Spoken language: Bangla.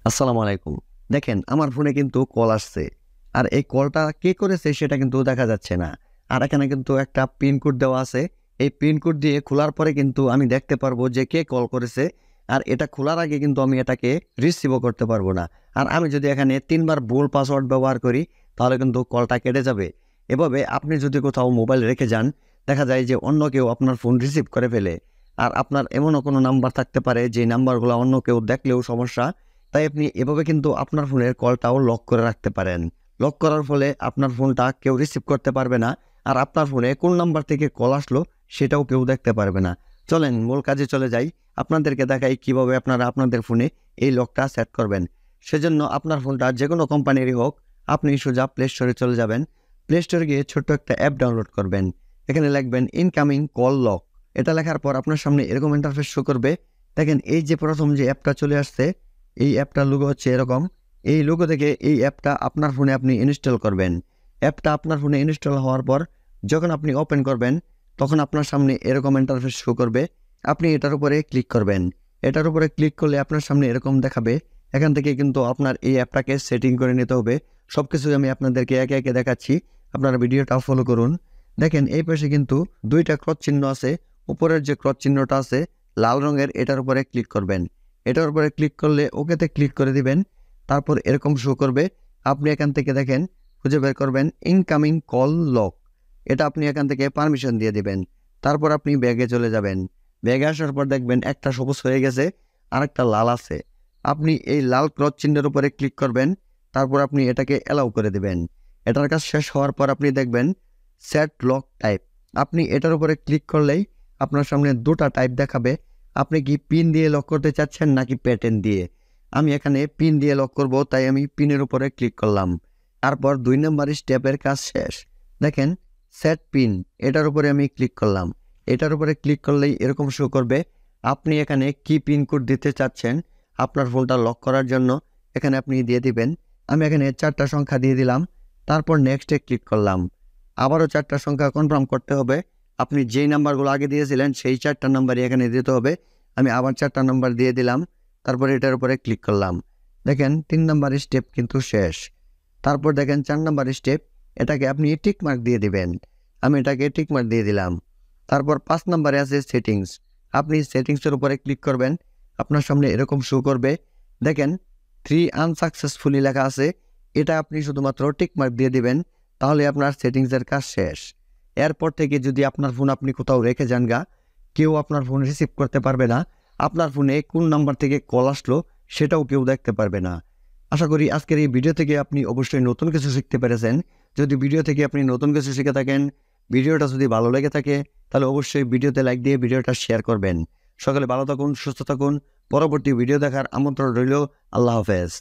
আসসালামু আলাইকুম। দেখেন আমার ফোনে কিন্তু কল আসছে। আর এই কলটা কে করেছে সেটা কিন্তু দেখা যাচ্ছে না। আর এখানে কিন্তু একটা পিন কোড দেওয়া আছে। এই পিন কোড দিয়ে খোলার পরে কিন্তু আমি দেখতে পারবো যে কে কল করেছে। আর এটা খোলার আগে কিন্তু আমি এটাকে রিসিভও করতে পারবো না। আর আমি যদি এখানে ৩ বার ভুল পাসওয়ার্ড ব্যবহার করি তাহলে কিন্তু কলটা কেটে যাবে। এভাবে আপনি যদি কোথাও মোবাইল রেখে যান, দেখা যায় যে অন্য কেউ আপনার ফোন রিসিভ করে ফেলে। আর আপনার এমনও কোনো নাম্বার থাকতে পারে যে নাম্বারগুলো অন্য কেউ দেখলেও সমস্যা। তাই আপনি এভাবে কিন্তু আপনার ফোনের কলটাও লক করে রাখতে পারেন। লক করার ফলে আপনার ফোনটা কেউ রিসিভ করতে পারবে না। আর আপনার ফোনে কোন নাম্বার থেকে কল আসলো সেটাও কেউ দেখতে পারবে না। চলেন মূল কাজে চলে যাই। আপনাদেরকে দেখাই কিভাবে আপনারা আপনাদের ফোনে এই লকটা সেট করবেন। সেজন্য আপনার ফোনটা যেকোনো কোম্পানিরই হোক, আপনি সোজা প্লে স্টোরে চলে যাবেন। প্লে স্টোরে গিয়ে ছোট্ট একটা অ্যাপ ডাউনলোড করবেন। এখানে লিখবেন ইনকামিং কল লক। এটা লেখার পর আপনার সামনে এরকম ইন্টারফেস শো করবে। দেখেন এই যে প্রথম যে অ্যাপটা চলে আসছে, এই অ্যাপটার লোগো হচ্ছে এরকম। এই লোগো থেকে এই অ্যাপটা আপনার ফোনে আপনি ইনস্টল করবেন। অ্যাপটা আপনার ফোনে ইনস্টল হওয়ার পর যখন আপনি ওপেন করবেন, তখন আপনার সামনে এরকম ইন্টারফেস শো করবে। আপনি এটার উপরে ক্লিক করবেন। এটার উপরে ক্লিক করলে আপনার সামনে এরকম দেখাবে। এখান থেকে কিন্তু আপনার এই অ্যাপটাকে সেটিং করে নিতে হবে। সব কিছু আমি আপনাদেরকে একে একে দেখাচ্ছি। আপনারা ভিডিওটা ফলো করুন। দেখেন এই পাশে কিন্তু দুইটা ক্রস চিহ্ন আছে। উপরের যে ক্রস চিহ্নটা আছে লাল রঙের, এটার উপরে ক্লিক করবেন। এটার উপরে ক্লিক করলে ওকেতে ক্লিক করে দিবেন। তারপর এরকম শো করবে। আপনি এখান থেকে দেখেন খুঁজে বের করবেন ইনকামিং কল লক। এটা আপনি এখান থেকে পারমিশন দিয়ে দিবেন। তারপর আপনি ব্যাগে চলে যাবেন। ব্যাগে আসার পর দেখবেন একটা সবুজ হয়ে গেছে, আরেকটা লাল আছে। আপনি এই লাল ক্রস চিহ্নের উপরে ক্লিক করবেন। তারপর আপনি এটাকে অ্যালাউ করে দিবেন। এটার কাজ শেষ হওয়ার পর আপনি দেখবেন সেট লক টাইপ। আপনি এটার উপরে ক্লিক করলেই আপনার সামনে দুটা টাইপ দেখাবে। আপনি কি পিন দিয়ে লক করতে চাচ্ছেন নাকি প্যাটার্ন দিয়ে? আমি এখানে পিন দিয়ে লক করব, তাই আমি পিনের উপরে ক্লিক করলাম। তারপর ২ নম্বর স্টেপের কাজ শেষ। দেখেন সেট পিন, এটার উপরে আমি ক্লিক করলাম। এটার উপরে ক্লিক করলেই এরকম শো করবে। আপনি এখানে কি পিন কোড দিতে চাচ্ছেন আপনার ফোনটা লক করার জন্য, এখানে আপনি দিয়ে দিবেন। আমি এখানে 4টা সংখ্যা দিয়ে দিলাম। তারপর নেক্সটে ক্লিক করলাম। আবারও 4টা সংখ্যা কনফার্ম করতে হবে। আপনি যেই নাম্বারগুলো আগে দিয়েছিলেন সেই 4টা নাম্বারই এখানে দিতে হবে। আমি আবার 4টা নাম্বার দিয়ে দিলাম। তারপরে এটার উপরে ক্লিক করলাম। দেখেন ৩ নাম্বার স্টেপ কিন্তু শেষ। তারপর দেখেন 4 নাম্বার স্টেপ, এটাকে আপনি টিক মার্ক দিয়ে দিবেন। আমি এটাকে টিক মার্ক দিয়ে দিলাম। তারপর 5 নাম্বারে আছে সেটিংস। আপনি সেটিংসের উপরে ক্লিক করবেন। আপনার সামনে এরকম শো করবে। দেখেন 3 আনসাকসেসফুলি লেখা আছে। এটা আপনি শুধুমাত্র টিক মার্ক দিয়ে দিবেন। তাহলে আপনার সেটিংসের কাজ শেষ। এরপর থেকে যদি আপনার ফোন আপনি কোথাও রেখে যান গা, কেউ আপনার ফোন রিসিভ করতে পারবে না। আপনার ফোনে কোন নাম্বার থেকে কল আসলো সেটাও কেউ দেখতে পারবে না। আশা করি আজকের এই ভিডিও থেকে আপনি অবশ্যই নতুন কিছু শিখতে পেরেছেন। যদি ভিডিও থেকে আপনি নতুন কিছু শিখে থাকেন, ভিডিওটা যদি ভালো লেগে থাকে, তাহলে অবশ্যই ভিডিওতে লাইক দিয়ে ভিডিওটা শেয়ার করবেন। সকলে ভালো থাকুন, সুস্থ থাকুন। পরবর্তী ভিডিও দেখার আমন্ত্রণ রইল। আল্লাহ হাফেজ।